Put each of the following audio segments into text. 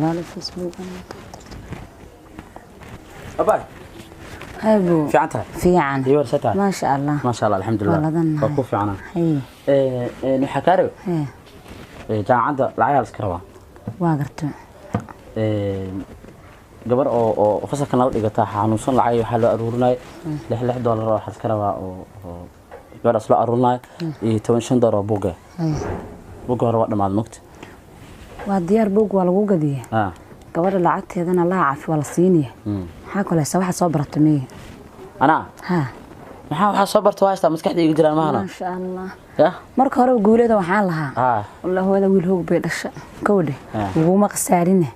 ولا الفيسبوك أباي هايبو في عنتها في عن هي ورثتها ما شاء الله ما شاء الله الحمد لله وقوف في عنها هي نحكارو جامعة العيال سكروا واقرت gabar oo fasalkan la dhigata xanuunsan lacag waxa loo aruurinay $6 waxa iska rabaa oo gabadhaas la aruurinay iyo $15 buuga buuga hore waa dhamaad mugti waa diyaar buug waa lagu gadiyaa gabadha lacagteedana la caafi wala siiniya waxa kale waxa soo bartamay ana waxa soo barto haysta maskaxdayga jiraan maana ma sha Allah marka hore guuleeda waxaan lahaa wallahi hooyada wiil hoog bay dhashay kowde ugu ma qasaarinay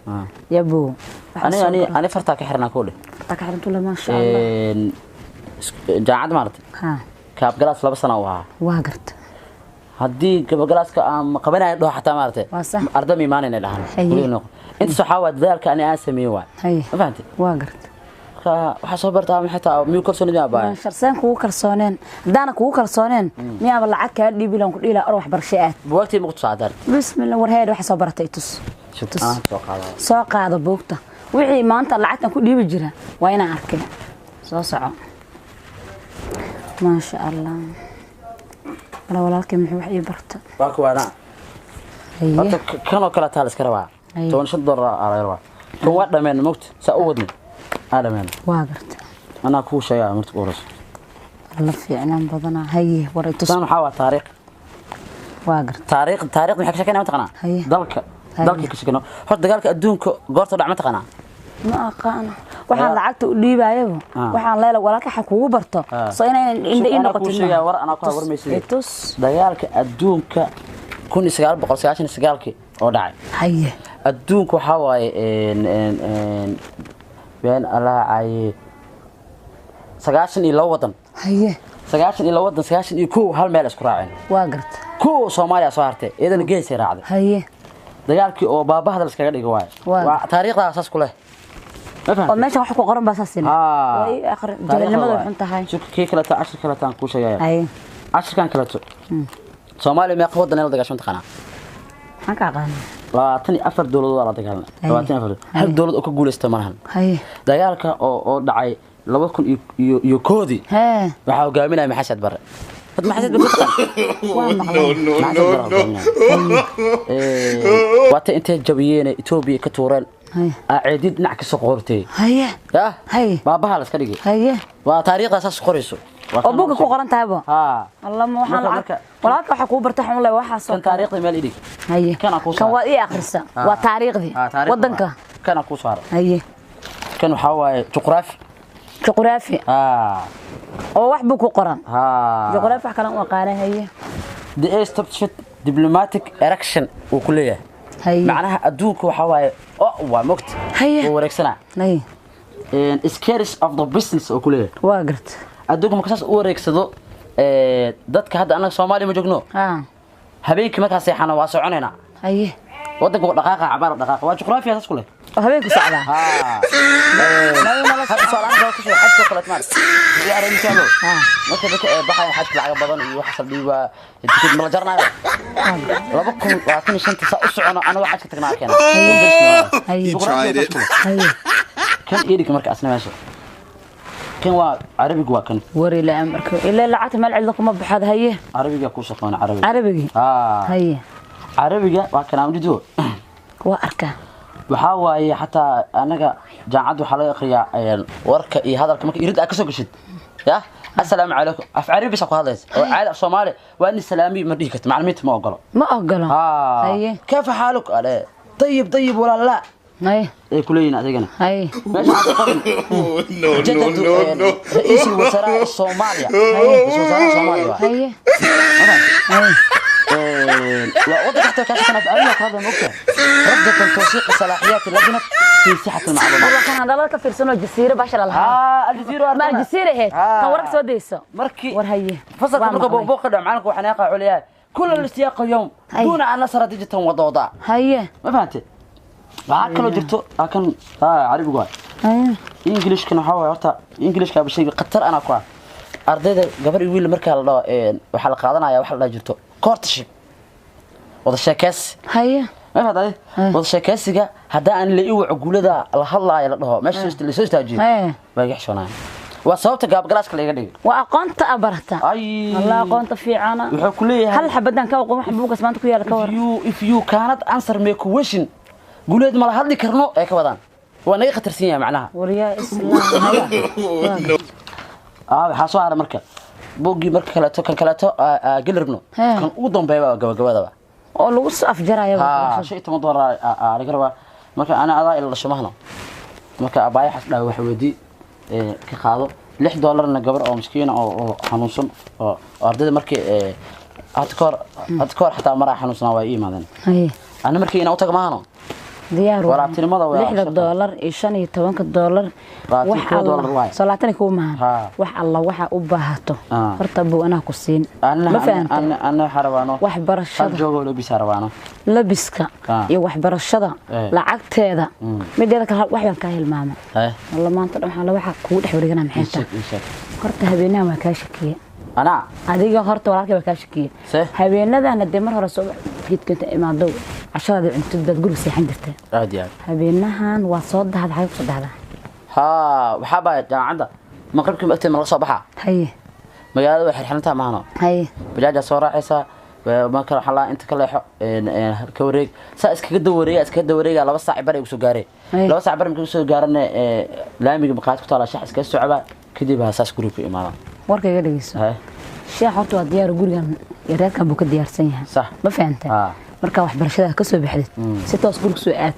yabo أنا فرتك حرنا كله. فرتك حرنا كله ما شاء الله. جاعد مارت. كاب جلاس لبس أنا وها. واقرت. هدي كاب جلاس كأم قبلنا يروح حتى مارت. أردمي ماني الآن. أنت صحوا ذلك أنا أسميه واحد. فهمت؟ واقرت. وحصبرتها من حتى ميو كرسون يا باي. شرسان كوو كرسونين. دانا كوو كرسونين. ميا بالله عك هدي بيلون كل إلى أروح برشات. بوقتي مقتصاد. بسم الله ورهيد وحصبرتي تس. ساق هذا بوقته. wixii maanta lacagtan ku dhiibi jira waa inaan arkay soo soco ma sha Allah walaalkay muxuu wax ii barta waa kuwana hada kan oo kala taal iska rabaa $15 aan kan waa dhameen mugti sa u wadni aadameen waa garta ana ku sheegaa marti qoras la fiicnaan badana haye waray tus tan waxa waa taariikh waa garta taariikh maxay ka sheekanaa taqana dalka ka sheekano hor dagaalka adduunka goorta dhacma taqana ma aqaana waxaan lacagta u dhiibaayaba waxaan leeyahay walaalka waxa kugu barto soo inay noqoto war ana ku warmaysiin dagaalka adduunka 1999 oo dhacay haye adduunka waxa waaye been ala ay 92 wadan haye 92 wadan 92 hal meel isku raaceen waa garta كو سوماليا soo hartay iyadana geesay raacday haye dagaalkii oo baabahada la iskaga dhigay waa taariikhda asaas ku leh ma fahantay oo meesha wax ku qoran baasasina way akhri jahannamada waxan tahay kii kala taa 10 kala taan ku sheegay haye 10 kan kala Soomaaliya ma qawadan la dagaashan taqana maxaan ka aqaan 24 dawladood la dagaalna 24 hal dawlad oo ka guuleystay malahan haye dagaalka oo dhacay 2000 iyo koodi waxa hogaaminaya maxamed bare ما حسيت بالقطع وقت انت جبيين إثيوبيا كتوران عديد نعكس قورتي هيا هي بابها لا اسكدغي هيا وتاريخ اساس قريسو ابوك كو قرنتايبو الله ما waxaan walaalka waxa ku bartay xun leh waxa soo taariikhda meel idhi هيا كان waa ii akhrisa waa taariikhdi wadanka kana ku saar هيا kan waxa waaye juqraafi oo wax buu ku qoran juqraafi wax kale oo qaana haye the established diplomatic erection oo kuleeyahay haye macnaha adduunka waxa waaye oo waa mogt haye oo wareegsana haye scares of the business oo kuleeyahay waa gart adduunka markaas u wareegsado dadka hadda anaga Soomaaliya ma joogno habeenkii markaas seexana waa soconayna haye wadanka dhaqaaqa cabaar dhaqaaqa waa juqraafi asaas ku leh habeenku socda ما حد صار عنده كل شيء حد شوكولات مال يعرف يسأله ممكن بحاجة حد لعجب بدن ويحصل لي وتكيد ملجرنا لا بكون لكن عشان تسأل أنا واحد كتقنع كنا كان إيدك مركز أصلا ماشي كان عربي جوا كان وري لا أمريكا إلا لعت مال عندكم بحد هيه عربي جا كوسة كمان عربي هيه عربي جا وكان عم جدو وأركا waxa waaye xataa anaga jaacad waxa la aqriyaa warka iyo hadalka marka irid ka soo gashid ya assalaamu alaykum af carabi soo hadlaysa oo caad af Soomaali waa in salaami ma dhihi karto macluumaad ma ogolo haye كيف حالك ale طيب ولا لا haye ay kuleeyina adigana haye meesha no رئيس الوزراء الصوماليا haye ووضع تحت كاشفنا في أمريكا هذا ممكن رفضة توثيق صلاحيات اللجنة في صحة المعلومات. والله كان هذا لك في سنة الجزيرة باشر لها. الجزيرة ما الجزيرة هي. تورك سوديسو. مركي. ورهيه. فصل مركب بوق ده معاك وحناقة عليا. كل الاستياق اليوم دون أن نصر ديجيتهم وضوضاء. هيه. ما فهمت؟ لكن لو جبتوا لكن عربي قوي. هيه. إنجليش كانوا حاول يرتا إنجليش كان بشيء قطر أنا قوي. أرديد قبل يقول مركب الله وحلقة هذا يا وحلا جبتوا. كورتشيب وده شاكس هيا ما هذا وضع شكاسية هذا أن اللي يوع قولة الله يلا ده ماشي اللي سويت أجي ما يحشونه وصوت قاب قلاش كله يقدر وأقنت أبرته أي الله أقنت في عنا كلية هل حبدنا كوقو محبوك اسمه أنت كويا الكور if you كانت answer me question قولة ما هذا كرنو إيه كبدان وأنا خطر سنية معناها وريا إسلام حاسوا على مركب بوجي مركب كلاته كان كلاته قلربنو كان أوضم بيبا جوا ده oo lagu soo afjaraayo shay toban aan garba marka ana adaa ila shamaahna marka abaay xasdaa wax wadi ka qaado $6 na gabar oo miskiin oo xanuunsan oo ardayda markii adkoor xataa maraa xanuunsan waa iimaadeen ana markii inaa u tag maahno diyaar waraabtinimada waa $6 iyo $15 wax Allah salaatani ku maahan wax Allah waxa u baahato horta buu ana ku siin ma fahantaa ana xarabaano wax barashada joogo labis xarabaano labiska iyo wax barashada lacagteeda mideeda kale wax baan ka hilmaama walla maanta waxa la waxa ku dhex wareegana maxay tahay horta habeenaha waa ka shakiye ana adiga horta walaalkay waa ka shakiye habeenadana de mar hore soo geedkanta imaado عشان أنت تقول سيحن درته. عادي. هبينها وصاد هذا حاجة صد هذا. ها وحابة جا عنده ما قربكم أكتر من الصباح. هي. مجال واحد حنتها معنا. هي. بجاجة صورة عيسى ما كان حلا أنت كله كوريك سأسك كدوري أسك كدوري على بس عبارة وسجاري. لو بس عبارة ممكن سجارنا لا يمكن بقاعد كتلا شح أسك السعبة كدي بها أساس جروب في إمارة. ورك جالس. هاي. شيء حطوا ديار وجوريان يراد كان بوك ديار سنها. صح. ما فهمت. marka wax barashada ka soo baxdid si toos guriga soo aad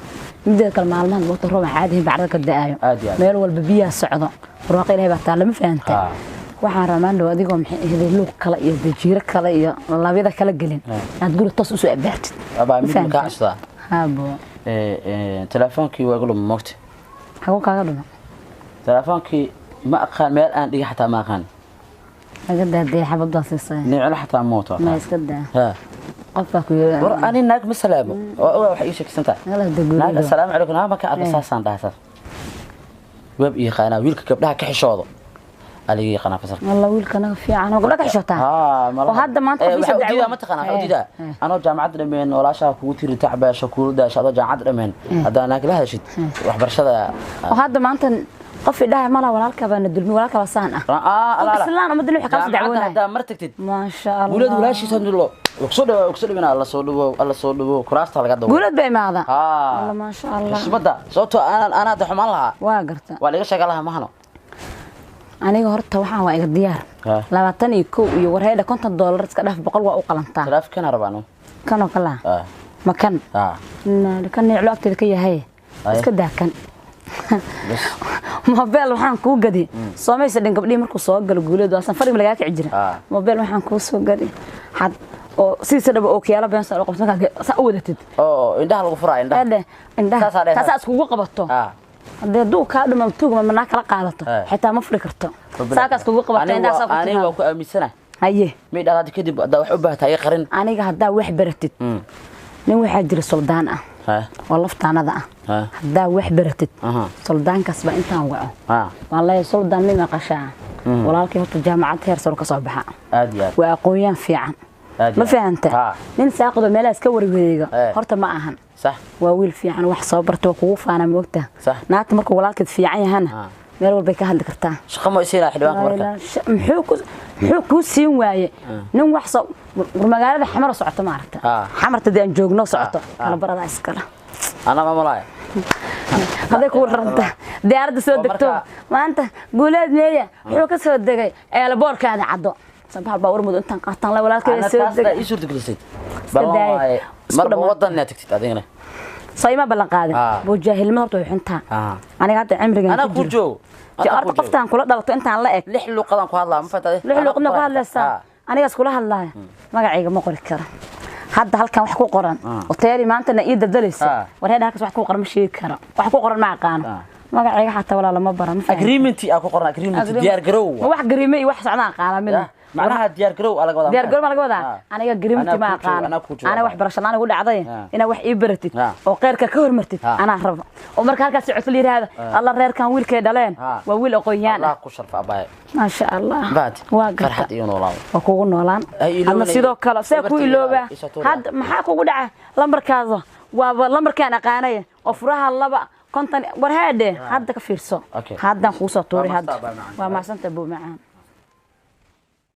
midda kale maalmahan waqti roob caadi bacda ka daayo meel walba biyo socdo barwaaqo ilaahay baa taala ma fahantaa waxaan ramaan dhow adigoo maxay luuq kale iyo dajiiro kale iyo labada kala gelin aad guriga toos u soo abaartid aba mid ma ka cusba haabo telefoonkii waa galo moogta hawo kaaga dhuma telefoonkii ma aqaan meel aan dhiga xataa ma aqaan laga daaday xabadda siisay nicla xataa mooto ma iska daa ha قفك يا ور أنا ناك مسلامة أو حي شيء كسنتا ناك السلام عليكم أنا ما كأربع ساعات ده ساعات وب إيه خانا ويلك كبدها كحشاضة على قناة فصل والله ويلك أنا في أنا أقول لك حشتها وهذا ما أنت في سبعة ما تقنا حودي ده أنا جامعة رمين ولا شاف كوتير تعب شكول ده شاطر جامعة رمين هذا أنا كلها شيء وحبر شذا وهذا ما أنت قف ده ملا ولا كبان الدلمي ولا كبسان لا بس لا أنا ما أدري حكاية دعونا هذا مرتك ما شاء الله ولد ولا شيء سند الله وقصد من الله صلوا كراست على قدام ولد بماذا والله ما شاء الله إيش بدأ صوته أنا دحوم الله واقرت ولا إيش شغلها ما هنا أنا قررت وحنا واقع ديار لما تاني كو يورهيدا كنت $1 كده في بقول وأقلنتا تلاف كان ربعنا كانوا كلا مكان كان يعلق تلكية هي بس كده كان موبايل waxaan ku gadi Soomaysa dhan gabdhii markuu soo gal guuleedo asan fariin laga ka cijira موبايل waxaan ku soo gadi had oo sidaba oo kiyaala been soo qabsan ka sa wadatid indhaha lagu furaa indhaha taas iskugu qabato hadii duu ka dhuma tuugma mana kala qaadato xitaa ma furi karto saakaas kugu qabato indhaha saaqo aniga waa ku aaminsana haye meedhaad kadib hada wax u baahatay qarin aniga hada wax baratid nin waxa jira soldaan ah واللفتانة ده هدا وح برتت سلطان كسب أنت وقعه والله سلطان لما قشع ولكن هو الجامعة هي رسول كصبحة وأقوياء في عن ما في أنت ننسى أخذ ملاس كوري ويجا هرت معهن صح وويل في عن وح صبرت وقوف أنا موقته صح نعت مركو ولكن في عين هنا ميرو بيك هل ذكرتها شخمو يصير حلوان مركا محوكو سين واي نم وحصو المجال حمر صعته ما عرفته حمر تدين جوجنا صعته أنا برا عسكرة أنا ما ملاي هذا يكون رنته ديار سود دكتور ما أنت قولاد مية حوك سود دقي على بور كان عدو صباح الباور مود أنت قطعنا ولا كذا سود دقي إيش ورد جلست بالله مرة وطن ناتك تدينه صيما بلن قادم بوجاهل ما رتوي حنتها أنا قاعد عمري أنا كوجو أرد قفتان كل ضغط أنت على لك لح لقدام كهلا ما فتى لح لقدام كهلا لسه أنا قاس كلها الله ما قاعد ما قرر كره هذا هالكان وحكو قرن وطيري ما أنت نقيد الدليس وهذا هالكان وحكو قرن مش كره وحكو قرن مع قان ما قاعد حتى ولا لما برا أجريمنتي أكو قرن أجريمنتي ديار جرو واحد جريمي واحد صعنا قال منه معناها ديار جرو على قدام ديار جرو على قدام أنا جريمتي ما قان أنا واحد برشان أنا أقول عضي أنا واحد إبرتي وغيرك كهر مرتي أنا أهرب ومرك هالكان سعت لي هذا الله غير كان ويل كدلين وويل أقويان الله كشر في أباي ما شاء الله بعد فرحت إيون والله وكون نولان أنا سيدو كلا سيكو إلوبة هاد محاكو قدعة لمركزه والله كان أقانية وفرها اللبا كنت ورهاده هذا كفيرسو هذا خوصة طوري هذا وما سنت أبو معان